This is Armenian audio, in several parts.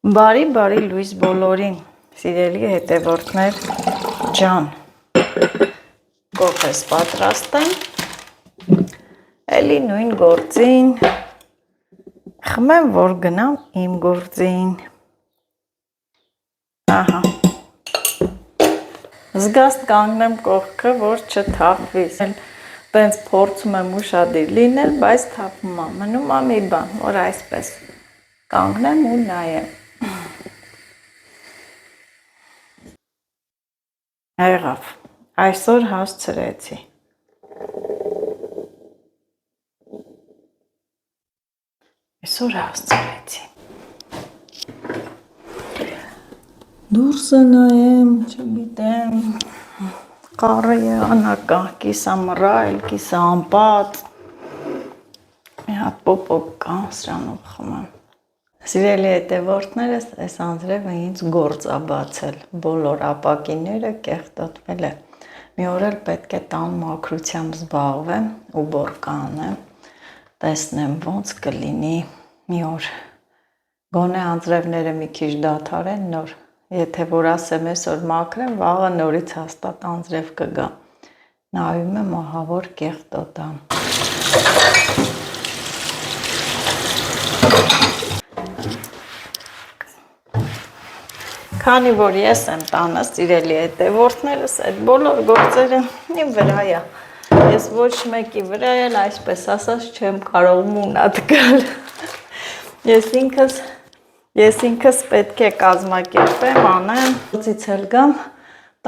Բարի լույս բոլորին, սիրելի հետևորդներ ջան, կոֆես պատրաստ եմ, էլի նույն գործին, խմեմ, որ գնամ իմ գործին, ահա, զգաստ կանգնեմ կողքը, որ չթափվի, տենց փորձում եմ ուշադիր լինել, բայց թափում եմ, մնում եմ մի բան, որ այսպես կանգնեմ ու նայեմ, եղավ, այսօր հասցրեցի, դուրսը նայեմ, չգիտեմ, կառը եղանակա, կիսա մռայլ, կիսա անպատ, մի հատ պոպոկ կա, սրանով խմեմ, սիրելի հետևորդներս, այս անձրևը ինձ գործ ա բացել, բոլոր ապակիները կեղտոտվել է, մի օր էլ պետք է տան մաքրությամբ զբաղվեմ ու բորկա անեմ, տեսնեմ ոնց կլինի մի օր, գոնե անձրևները մի քիչ դադարեն նոր, եթե որ ասեմ այսօր մաքրեմ, վաղը նորից հաստատ անձրև կգա, նայում եմ ահա որ կեղտոտ ա, Քանի որ ես եմ տանը, սիրելի հետևորդներս, այդ բոլոր գործերը իմ վրա է, ես ոչ մեկի վրա էլ այսպես ասած չեմ կարող մունատ գալ, ես ինքս պետք է կազմակերպեմ, անեմ, ծից էլ գամ,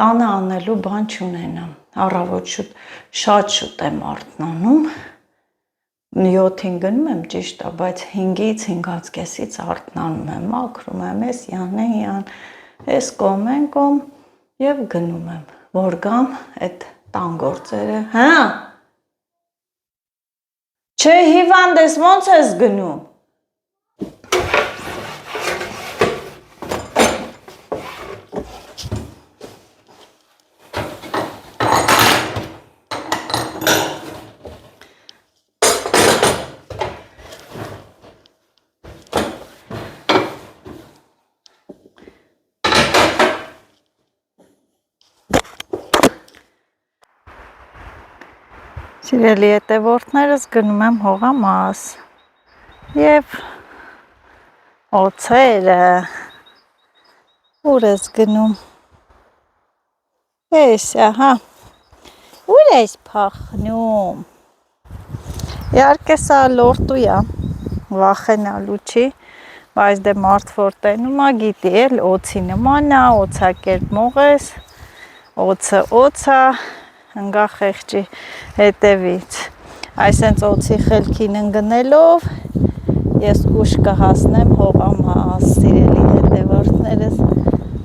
տանը անելու բան չունենամ, առավոտ շատ շուտ եմ արթնանում, 7-ին գնում եմ ճիշտ է, բայց 5-ից 5:30-ից արթնանում եմ, մաքրում եմ, ես յան, ես կոմ և գնում եմ, որ գամ այդ տան գործերը, հա, չէ հիվանդ ես ոնց ես գնում, Սիրելի հետևորդներս գնում եմ հողամաս և օձերը, ուր ես գնում, ես ահա, ուր ես փախնում, իհարկե սա լորտու է, վախենալու չի, բայց դե մարդ որ տենում է գիտի էլ օձի նման է, օձակերտ մողես, օձը օձ է, ընգա խեղճի հետևից, այսենց օձի խելքին ընգնելով, ես ուշ կհասնեմ հողամաս, սիրելի հետևորդներս,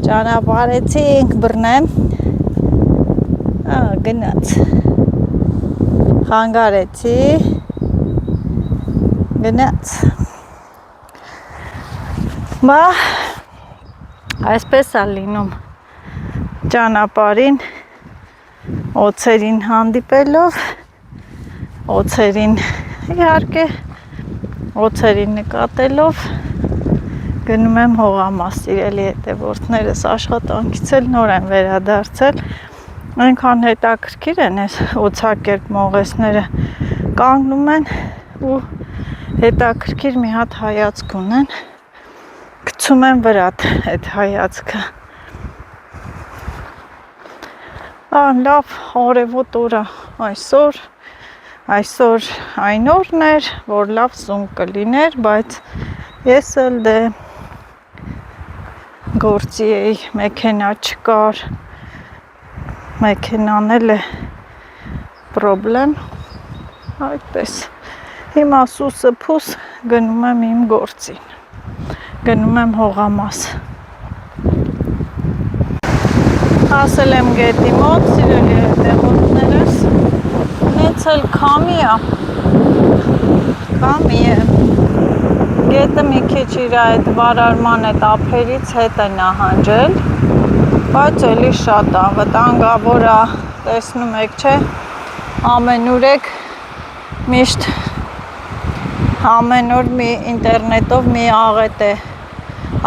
ճանապարհեցինք բռնեմ, գնաց, խանգարեցի, գնաց, բա, այսպես է լինում ճանապարհին, օձերին հանդիպելով, օձերին իհարկե, օձերին նկատելով, գնում եմ հողամաս, սիրելի հետևորդներս, աշխատանքից էլ նոր եմ վերադարձել, այնքան հետաքրքիր են այս օձակերտ մողեսները, կանգնում են ու հետաքրքիր մի հատ հայացք ունեն, գցում են վրատ այդ հայացքը, լավ արևոտ օր է այսօր այն օրն էր, որ լավ սուն կլիներ, բայց ես էլ դե գործի էի, մեքենա չկար, մեքենան էլ է պրոբլեմ, այդպես, հիմա սուսը փուս գնում եմ իմ գործին, գնում եմ հողամաս, հասել եմ գետի մոտ, սիրելի հետևորդներս, նենց էլ քամի է, գետը մի քիչ իր այդ վարարման այդ ափերից հետ է նահանջել, բայց էլի շատ է, վտանգավոր է, տեսնում եք չէ, ամենուր եք միշտ ամեն օր մի ինտերնետով մի աղետ է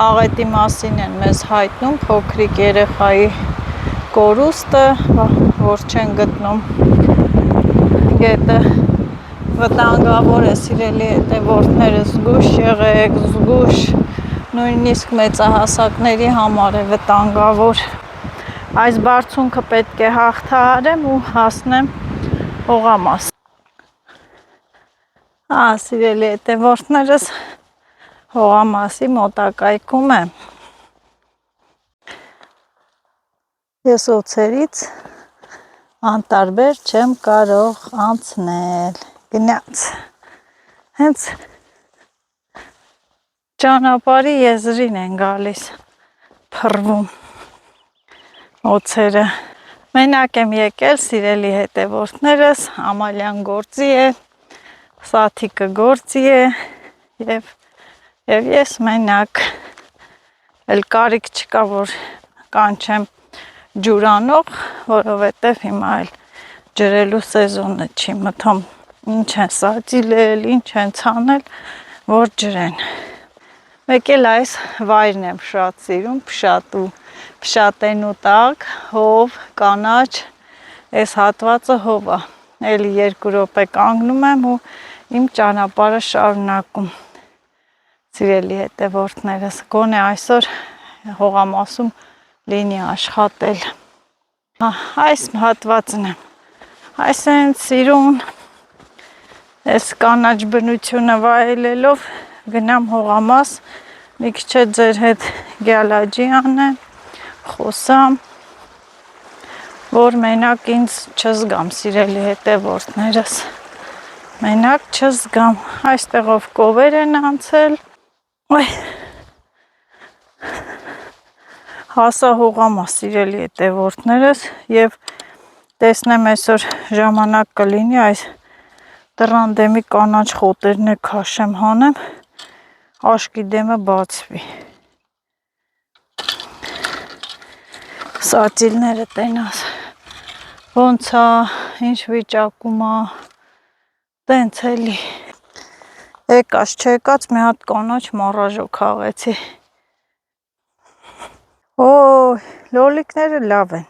աղետի մասին են մեզ հայտնում փոքրիկ երեխայի կորուստը, որ չեն գտնում գետը վտանգավոր է, սիրելի հետևորդները, զգույշ եղեք, զգույշ, նույնիսկ մեծահասակների համար է վտանգավոր։ Այս բարձունքը պետք է հաղթահարեմ ու հասնեմ հողամաս։ Սիրելի հետևորդներս, հողամասի մոտակայքում եմ։ Ես օձերից անտարբեր չեմ կարող անցնել։ Գնաց։ Հենց ճանապարհի եզրին են գալիս, փռվում օձերը։ Մենակ եմ եկել, սիրելի հետևորդներս, Ամալյան գործի է, Սաթիկը գործի է եւ ես մենակ, էլ կարիք չկա, որ կանչեմ ջուրանող, որովհետև հիմա էլ ջրելու սեզոնը չի մթում, ինչ են սածիլել, ինչ են ցանել, որ ջրեն։ Մեկ էլ այս վայրն եմ շատ սիրում, փշատենու տակ, հով, կանաչ, այս հատվածը հով է, էլի 2 րոպե կանգնում եմ ու իմ ճանապարհը շարունակում։ Սիրելի հետևորդներս, գոնե այսօր հողամասում լինի աշխատել։ Այս հատվածն եմ, այս են սիրուն, այս կանաչ բնությունը վայելելով գնամ հողամաս, մի քիչ է ձեր հետ գյալաջի անեմ, խոսամ, որ մենակ ինձ չզգամ, սիրելի հետևորդներս, մենակ չզգամ, այստեղով կովեր են անցել, հասա հողամաս, սիրելի հետևորդներս, եւ տեսնեմ այսօր ժամանակ կլինի այս դռան դեմի կանաչ խոտերն քաշեմ հանեմ, աշկի դեմը բացվի։ Սածիլները տենաս, ոնց է, ինչ վիճակում է, տենց էլի։ Եկած չեկած մի հատ կանաչ մառաժո քաղեցի։ Լոլիկները լավ են,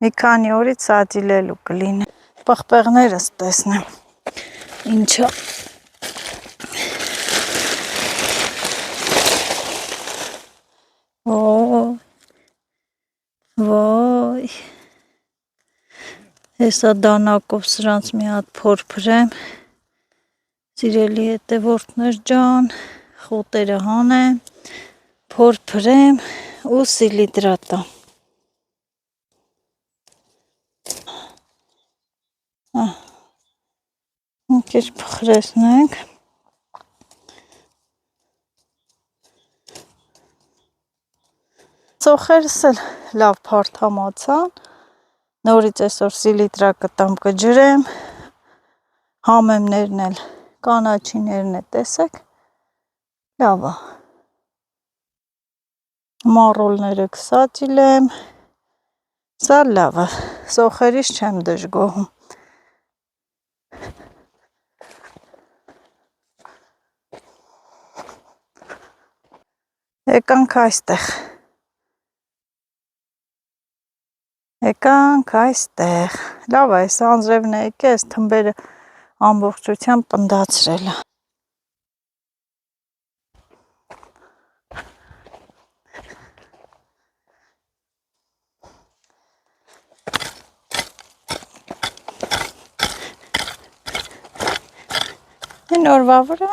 մի քանի օրից սածիլելու կլինեն, պղպեղներս տեսնեմ, ինչա։ Ոյ, հեսա դանակով սրանց մի հատ փորփրեմ, սիրելի հետևորդներ ջան, խոտերը հանեմ, փորփրեմ ու սիլիդրատա։ Մի քիչ փխրեցնենք։ Ծոխերս էլ լավ փարթամացան, նորից այսօր սիլիտրա կտամ կջրեմ, համեմներն էլ կանաչիներն է, տեսեք, լավ է։ Մառոլները կսածիլեմ, սա լավ է, սոխերից չեմ դժգոհում։ Եկանք այստեղ։ Եկանք այստեղ, լավ է, այս անձրևն է եկել, այս թմբերը ամբողջությամբ պնդացրել է։ Այն օրվա վրա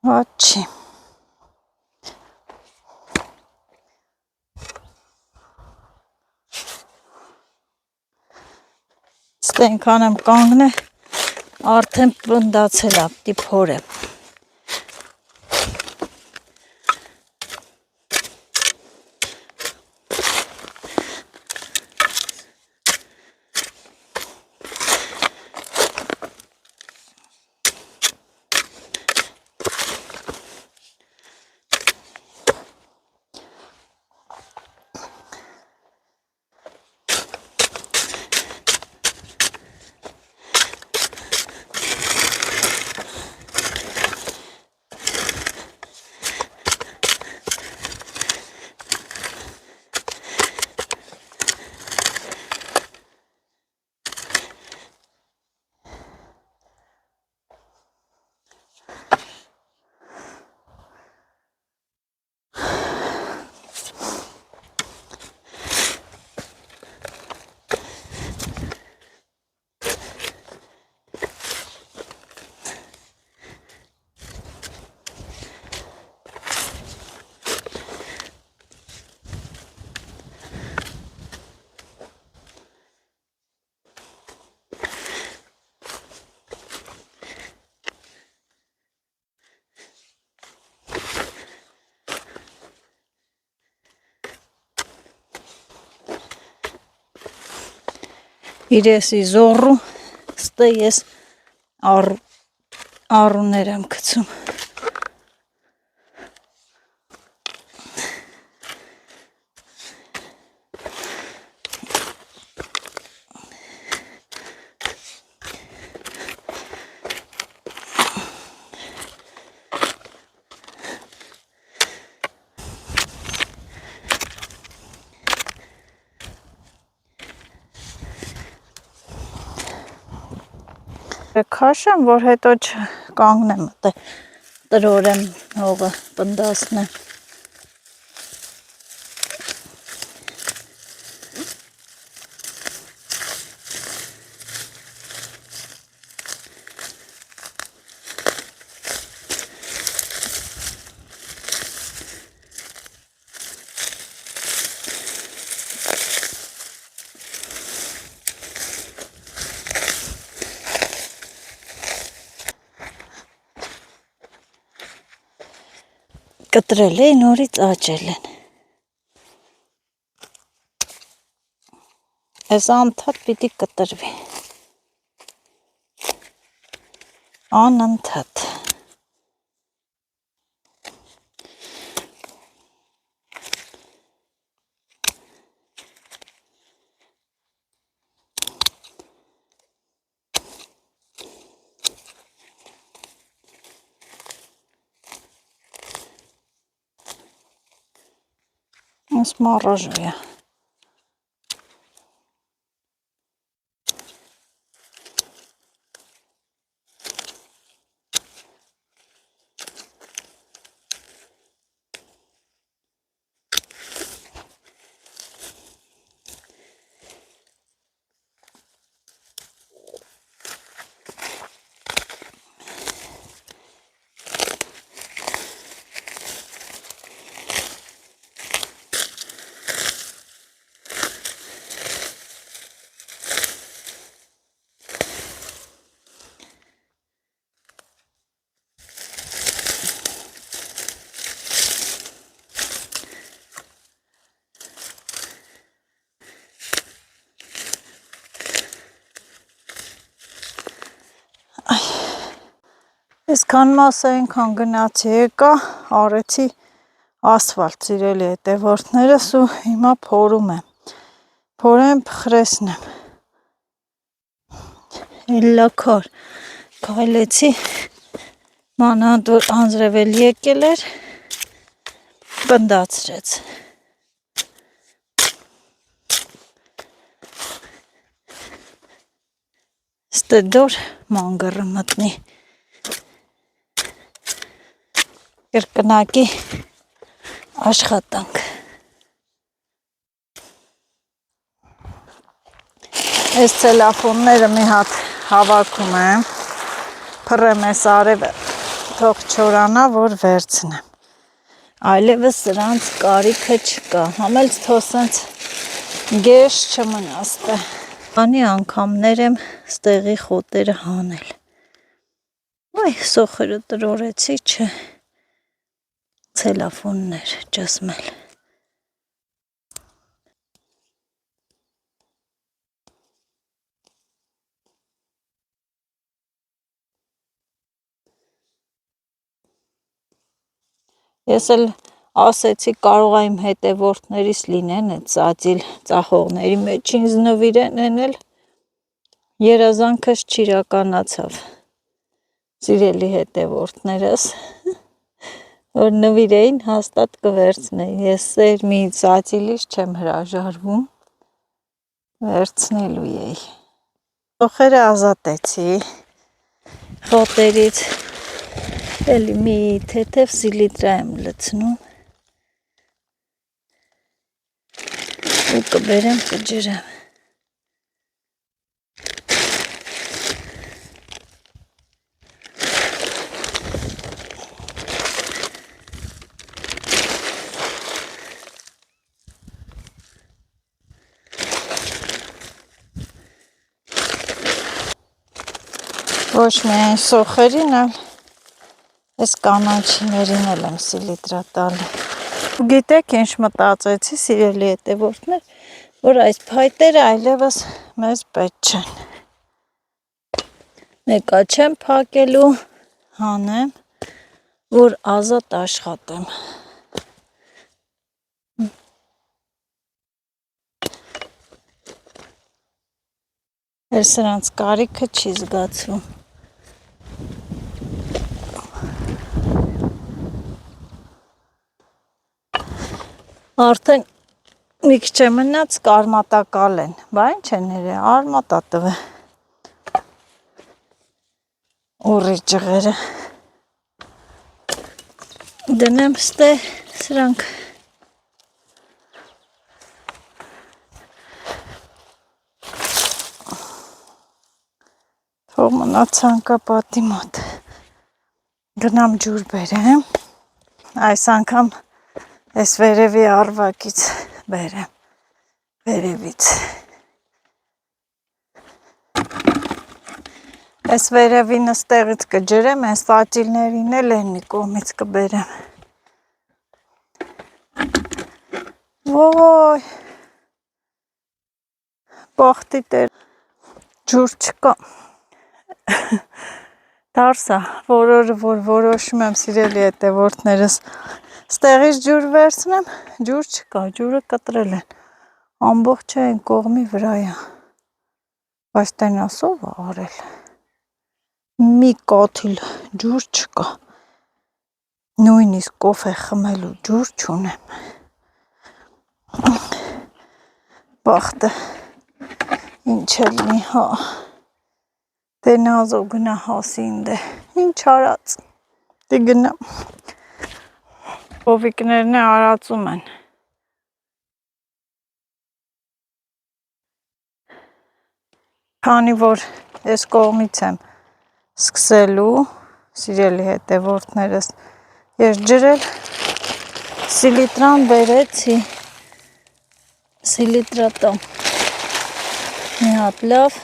ոչ չի։ Ստենքան եմ կանգնե, արդեն պնդացել է, պտի փորեմ։ իրեսի զորու ստե ես առուներ եմ գցում։ Քաշեմ, որ հետո չկանգնեմ, տրորեմ հողը պնդասնեմ։ Կտրել է, նորից աճել են։ Այս անընդհատ պիտի կտրվի։ Անընդհատ։ Այս մառաժոյա։ Այսքան մասը այնքան գնացի եկա, արեցի ասֆալտ սիրելի հետևորդներս ու հիմա փորում եմ։ Փորեմ, փխրեսնեմ։ Էլլակար քայլեցի, մանավանդ որ անձրևել եկել էր, բնդացրեց։ Ստե դոր մանգռը մտնի։ Կրկնակի աշխատանք։ Այս ցելոֆանները մի հատ հավաքում եմ, փռեմ այս արևը, թող չորանա, որ վերցնեմ։ Այլևս սրանց կարիքը չկա, համել թող սենց գեշ չմնա ստե։ Անի անգամներ եմ ստեղի խոտերը հանել։ Ոյ, սոխերը տրորեցի, չէ։ Ցելոֆաններ ճսմել։ Ես էլ ասեցի կարող է իմ հետևորդներից լինեն այդ ծածիլ ծախողների մեջ ինձ նվիրեն էլ երազանքս չիրականացավ։ Սիրելի հետևորդներս, որ նվիրեին հաստատ կվերցնեի, ես սեր մի ծածիլից չեմ հրաժարվում, վերցնելու էի։ Սոխերը ազատեցի խոտերից, էլի մի թեթև սիլիտրա եմ լցնում ու կբերեմ կջրեմ։ Ոչ միայն սոխերին, այլ այս կանաչիներին էլ եմ սիլիտրա տալի։ Գիտեք ինչ մտածեցի, սիրելի հետևորդներ, որ այս փայտերը այլևս մեզ պետք չեն։ Մեկա չեմ փակելու, հանեմ, որ ազատ աշխատեմ։ Էր սրանց կարիքը չի զգացվում։ Արդեն մի քիչ է մնաց կարմատակալ են, բա ինչ են երե, արմատա տվե։ Ուռի ջղերը։ Դնեմ ստե սրանք։ Թող մնա ցանկապատի մոտ։ Գնամ ջուր բերեմ։ Այս անգամ այս վերևի արվակից բերեմ։ Վերևից։ Այս վերևին ստեղից կջրեմ, այս ֆատիլներին էլ են մի կողմից կբերեմ։ Ոյ։ Բախտի տեր։ Ջուր չկա։ Դարսա, որ որոշում եմ սիրելի հետևորդներս, ստեղից ջուր վերցնեմ, ջուր չկա, ջուրը կտրել են, ամբողջ այն կողմի վրայա, բայց տենասով է արել, մի կաթիլ ջուր չկա, նույնիսկ կոֆե խմելու ջուր չունեմ, բախտը, ինչ էլնի, հա, դե նազով գնա հասի ինդ է, ինչ արած, դե գնա, Հովիկներն է արածում են, քանի որ ես կողմից եմ սկսելու, սիրելի հետևորդներս, ես ջրել, սիլիտրան բերեցի, սիլիտրատա, մի հատ լավ,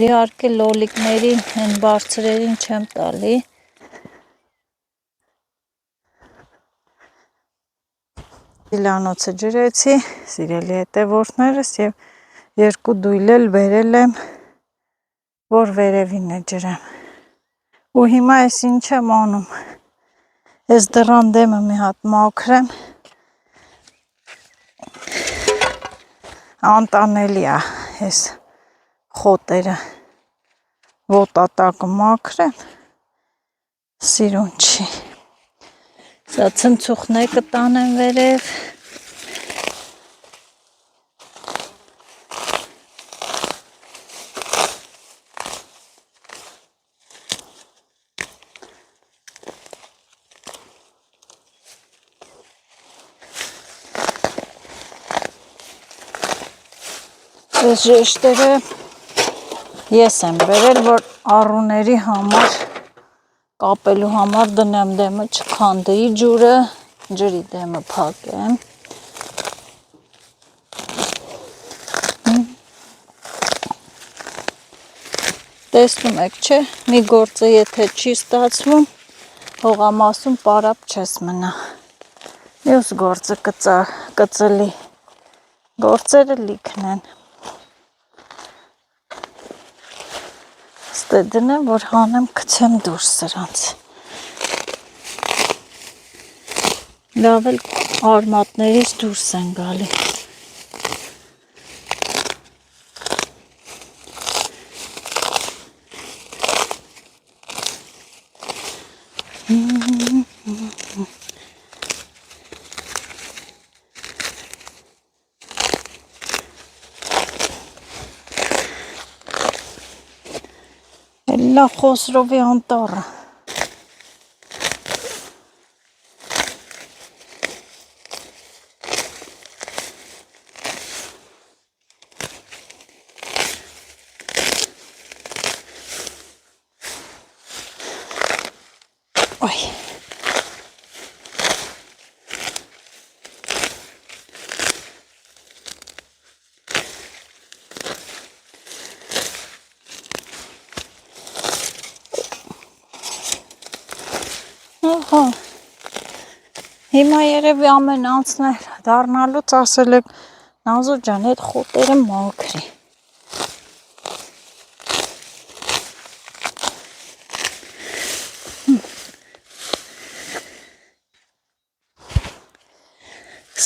իհարկե լոլիկների են բարձրերին չեմ տալի, Իլանոցը ջրեցի, սիրելի հետևորդներս և երկու դույլ էլ բերել եմ, որ վերևին է ջրեմ, ու հիմա ես ինչ եմ անում, ես դռան դեմը մի հատ մաքրեմ, անտանելի է ես խոտերը ոտատակը մաքրեմ, սիրուն չի, սա ցնցուխն է կտանեմ վերև, Այս ժեշտերը ես եմ բերել, որ առուների համար, կապելու համար դնեմ դեմը չքանդի ջուրը, ջրի դեմը փակեմ։ Տեսնում եք, չէ, մի գործը եթե չի ստացվում, հողամասում պարապ չես մնա։ Մյուս գործը կծլի, գործերը լիքն են։ Ստե դնեմ, որ հանեմ կցեմ դուրս սրանց։ Լավ էլ արմատներից դուրս են գալի։ Էլա Խոսրովի անտառը։ Ոյ։ Ահա, հիմա երևի ամեն անցնել դառնալուց ասել եք Նազո ջան, այդ խոտերը մաքրի։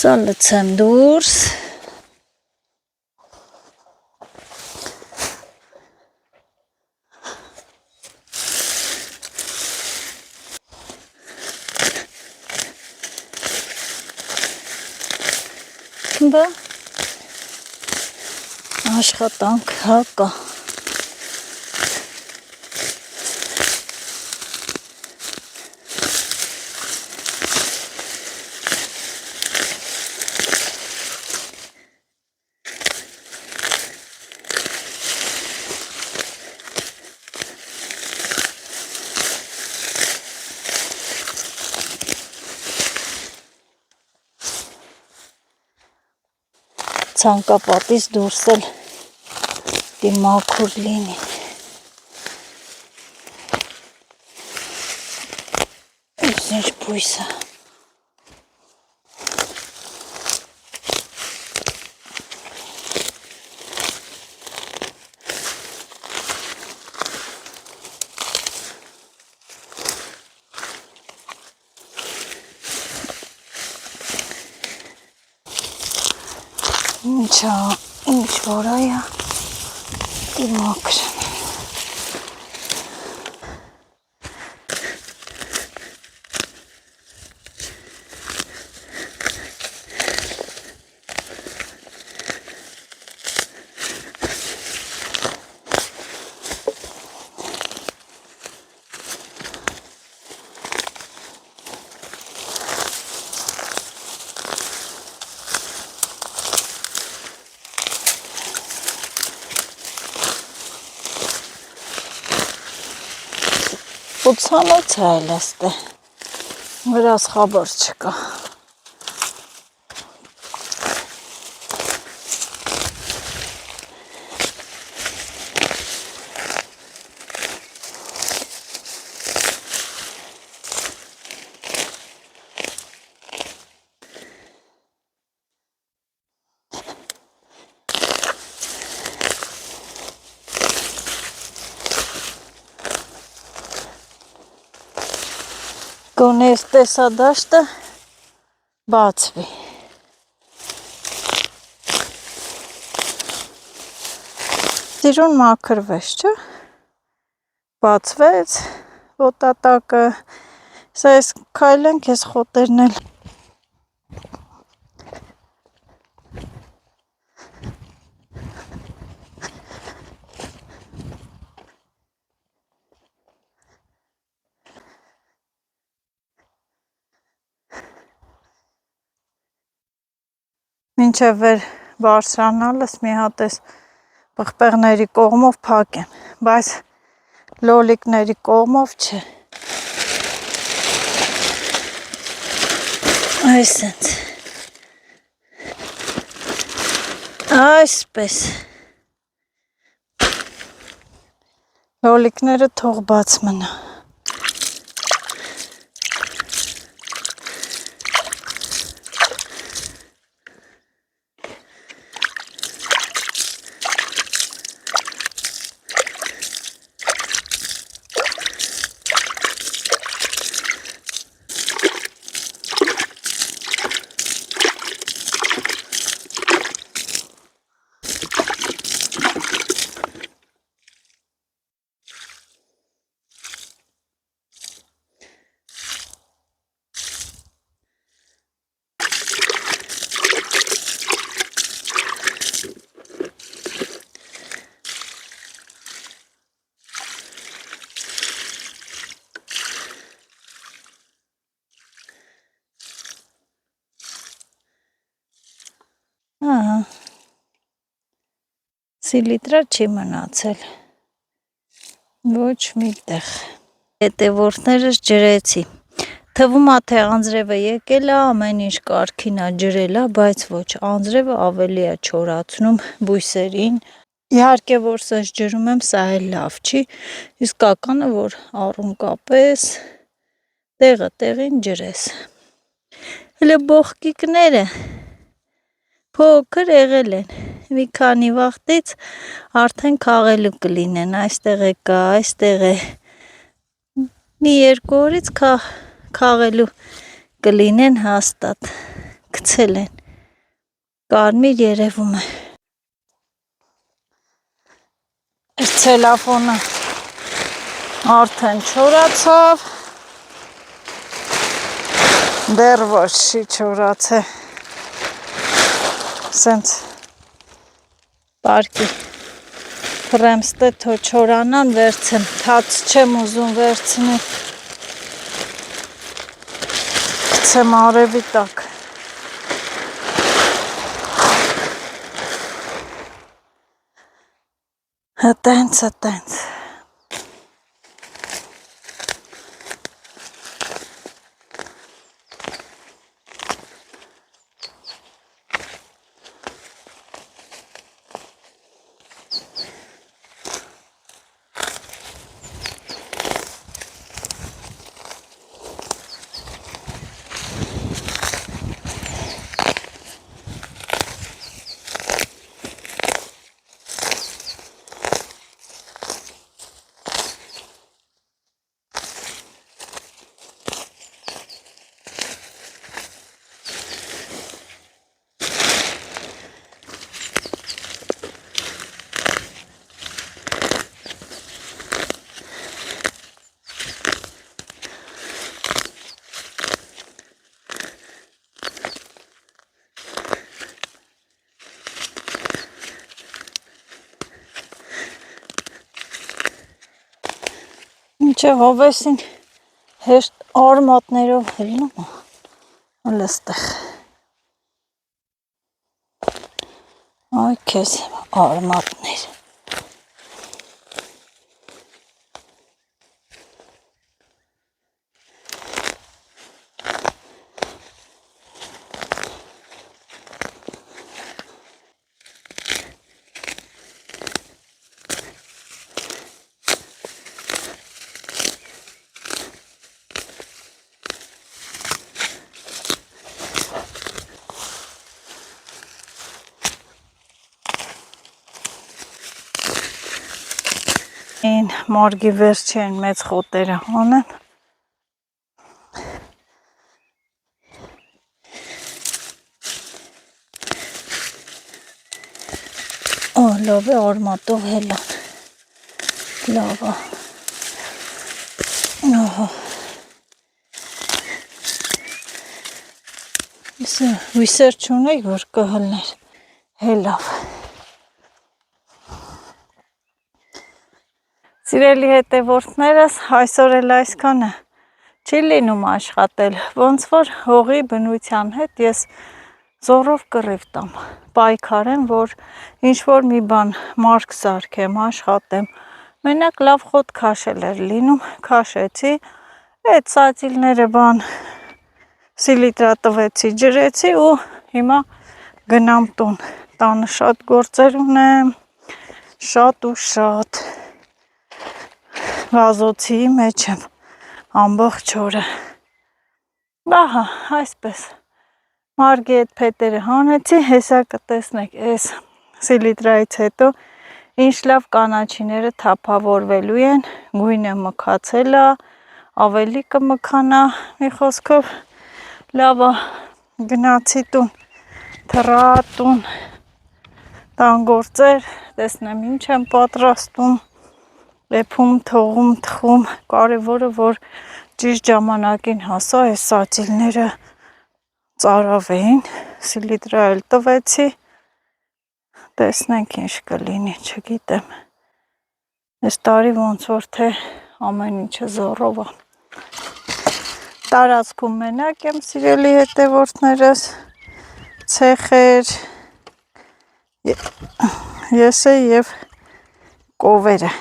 Սա լցեմ դուրս։ Բա աշխատանք հա կա։ Ցանկապատից դուրս էլ դիմակուր լինի։ Ինչ բույս է։ Ինչ որ այա դիմակր։ Ուցանոց է այլ աստե, վրաս խաբար չկա։ Գոնե այս տեսադաշտը բացվի։ Սիրուն մաքրվեց, չէ՞։ Բացվեց ոտատակը։ Սա այս քայլենք, այս խոտերն էլ մինչև վեր բարձրանալս մի հատ այս պղպեղների կողմով փակեմ, բայց լոլիկների կողմով չէ։ Այսենց։ Այսպես։ Լոլիկները թող բաց մնա։ Սիլիտրա չի մնացել, ոչ մի տեղ։ Հետևորդներս ջրեցի, թվում է թե անձրևը եկել է, ամեն ինչ կարգին է ջրել է, բայց ոչ, անձրևը ավելի է չորացնում բույսերին։ Իհարկե որ սենց ջրում եմ, սա էլ լավ չի, իսկականը որ առունկապես տեղը տեղին ջրես։ Հələ բողկիկները փոքր եղել են։ Մի քանի վաղտից արդեն քաղելու կլինեն, այստեղ է կա, այստեղ է։ Մի 2 օրից քաղելու կլինեն հաստատ, գցել են, կարմիր երևում է։ Այս ցելոֆոնը արդեն չորացավ, դեռ ոչ չի չորացե, սենց պարկի պրեմստե թո չորանան վերցեմ, թաց չեմ ուզում վերցնել, գցեմ արևի տակ։ Հտենց։ Ինչը հովեսին հեշտ արմատներով հելնում է, հլստեղ, այ կեզ արմատներ։ Մարգի վերջին մեծ խոտերը անեմ, լավ է արմատով հելան, լավ է, հույսեր չունեի, որ կհլներ, հելավ։ Սիրելի հետևորդներս, այսօր էլ այսքանը չի լինում աշխատել, ոնց որ հողի բնության հետ ես զորով կռիվ տամ, պայքարեմ, որ ինչ-որ մի բան մարկ սարքեմ, աշխատեմ, մենակ լավ խոտ քաշել էր լինում, քաշեցի, այդ սածիլները բան սիլիտրա տվեցի, ջրեցի ու հիմա գնամ տուն, տանը շատ գործեր ունեմ, շատ վազոցի մեջ եմ ամբողջ օրը, ահա, այսպես, մարգի այդ փետերը հանեցի, հեսա կտեսնեք, այս սիլիտրայից հետո ինչ լավ կանաչիները թափավորվելու են, գույնը մքացել է, ավելի կմքանա, մի խոսքով լավ է, գնացի տուն, թռա տուն, տան գործեր, տեսնեմ ինչ եմ պատրաստում, էփում, թողում, թխում, կարևորը որ ճիշտ ժամանակին հասա, այս սածիլները ծարավեին, սիլիտրա էլ տվեցի, տեսնենք ինչ կլինի, չգիտեմ, այս տարի ոնց որ թե ամեն ինչը զոռով է, տարածքում մենակ եմ սիրելի հետևորդներս, ցեխեր, եսե և կովերը,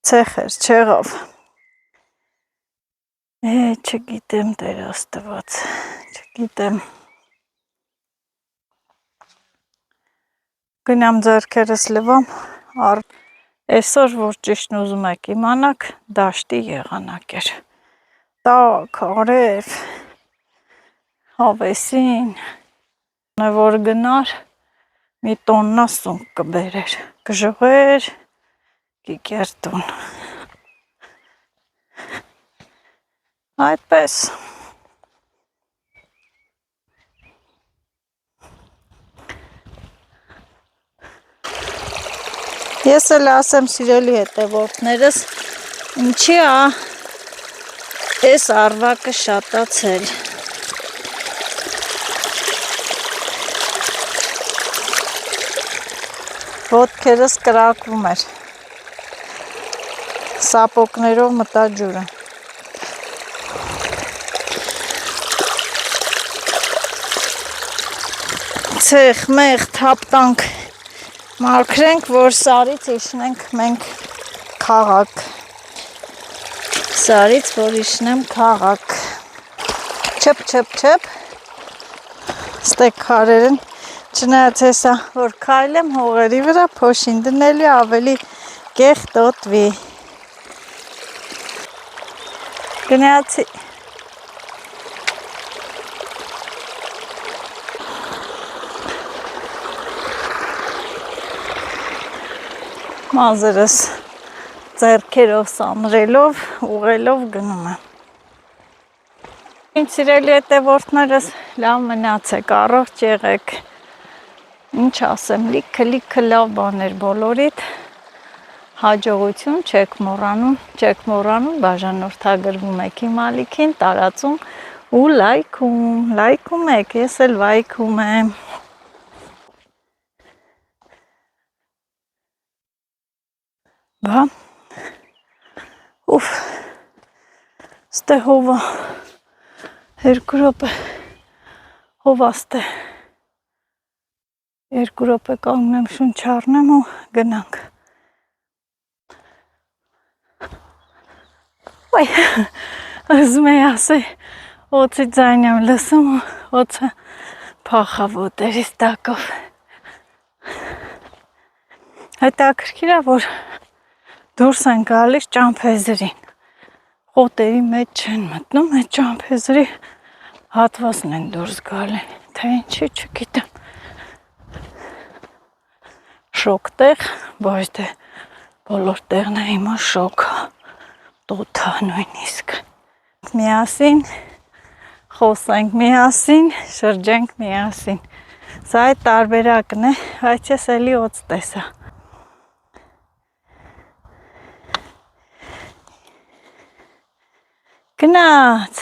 ցեխեր չեղավ, չգիտեմ Տեր Աստված, չգիտեմ, գնամ ձեռքերս լվամ, այսօր որ ճիշտն ուզում եք իմանաք, դաշտի եղանակ էր, տաք, արև, հավեսին, որ գնար մի տոննա սունկ կբերեր, կժղեր, կիկերտուն։ Այդպես։ Ես էլ ասեմ սիրելի հետևորդներս, ինչի է այս արվակը շատացել։ Ոտքերս կրակվում էր։ Սապոկներով մտա ջուրը։ Ցեխ, մեղ, թապտանք մարգրենք, որ սարից իշնենք մենք քաղաք։ Սարից, որ իշնեմ քաղաք։ Չպ, չպ, չպ։ Ստեկ քարերն, չնայած հեսա, որ քայլեմ հողերի վրա, փոշին դնելի ավելի կեղտոտվի։ Գնացի։ Մազերս ձեռքերով սանրելով, ուղելով գնում եմ։ Իմ սիրելի հետևորդներս, լավ մնացեք, առողջ եղեք։ Ինչ ասեմ, լիքը լավ բաներ բոլորիդ։ Հաջողություն չեք մոռանում, բաժանորդագրվում եք իմ ալիքին, տարածում ու լայքում եք, ես էլ լայքում եմ։ Բա, ուֆ, ստե հովա, 2 րոպե, հովա ստե, 2 րոպե կանգնեմ շունչ առնեմ ու գնանք։ Ոյ, ուզում էի ասել, օձի ձայն եմ լսում ու օձը փախա ոտերիս տակով։ Հետաքրքիր է, որ դուրս են գալիս ճամփեզերին, խոտերի մեջ չեն մտնում, այդ ճամփեզերի հատվածն են դուրս գալի, թե ինչի չգիտեմ։ Շոկ տեղ, բայց դե բոլոր տեղն է հիմա շոկ, տոթա նույնիսկ։ Միասին, խոսենք միասին, շրջենք միասին։ Սա այդ տարբերակն է, բայց ես էլի օծ տեսա։ Գնաց։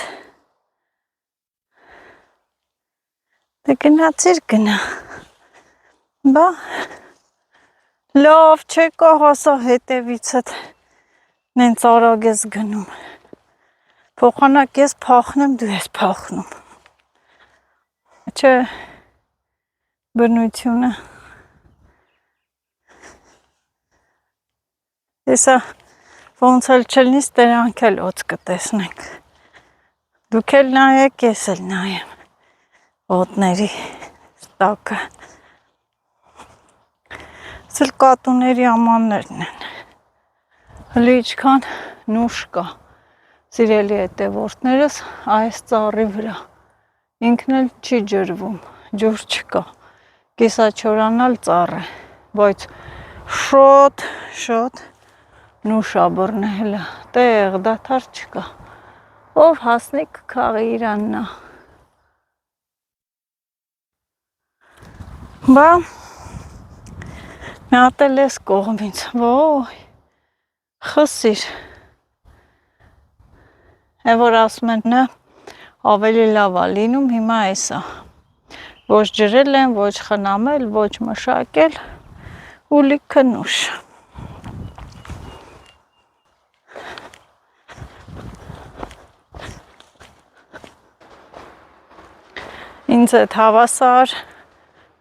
Դե գնացիր գնա։ Բա, լավ չեկա հասա հետևիցդ, նենց արագ ես գնում։ Փոխանակ ես փախնեմ, դու ես փախնում։ Չէ, բնությունը։ Եսա ոնց էլ չլնի, ստերանք էլ օծ կտեսնենք։ Դուք էլ նայեք, ես էլ նայեմ։ Ոտների ստակը։ Սել կատուների ամաններն են։ Հլի իչքան նուշ կա, սիրելի հետևորդներս, այս ծառի վրա, ինքն էլ չի ջրվում, ջուր չկա, կիսաչորանալ ծառ է, բայց շոտ նուշ ա բռնելը, տեղ դադար չկա, ով հասնի կքաղի իրաննա։ Բա, մի հատ էլ ես կողմից, ոյ, խսիր, որ ասում են նա ավելի լավ ա լինում, հիմա էսա, ոչ ջրել են, ոչ խնամել, ոչ մշակել, ու լիքը նուշ։ Ինձ հետ հավասար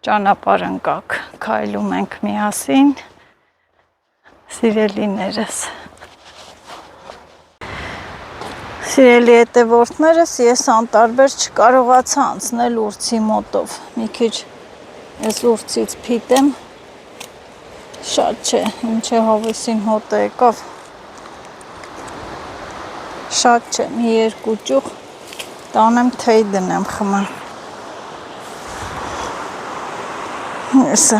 ճանապարհ ընկակ, քայլում ենք միասին, սիրելիներս։ Սիրելի հետևորդներս, ես անտարբեր չկարողացա անցնել ուրցի մոտով, մի քիչ ես ուրցից փիտեմ, շատ չէ, ինչ է հավեսին հոտը եկավ, շատ չէ, մի 2 ճուղ տանեմ թեյ դնեմ խմեմ։ Սա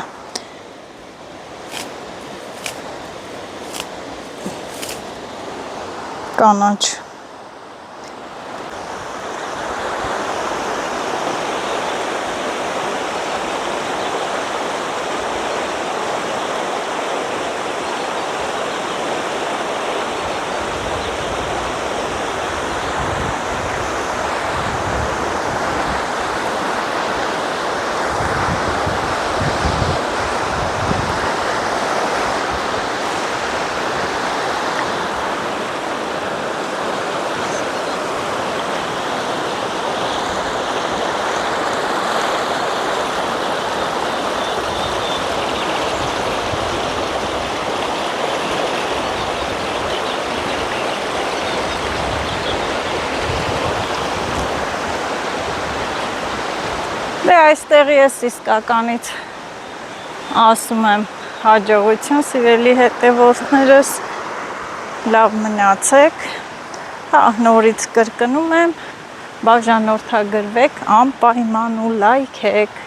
կանաչ Դե այստեղ ես իսկականից ասում եմ հաջողություն սիրելի հետևորդներս, լավ մնացեք, հա նորից կրկնում եմ, բաժանորդագրվեք անպայման ու լայքեք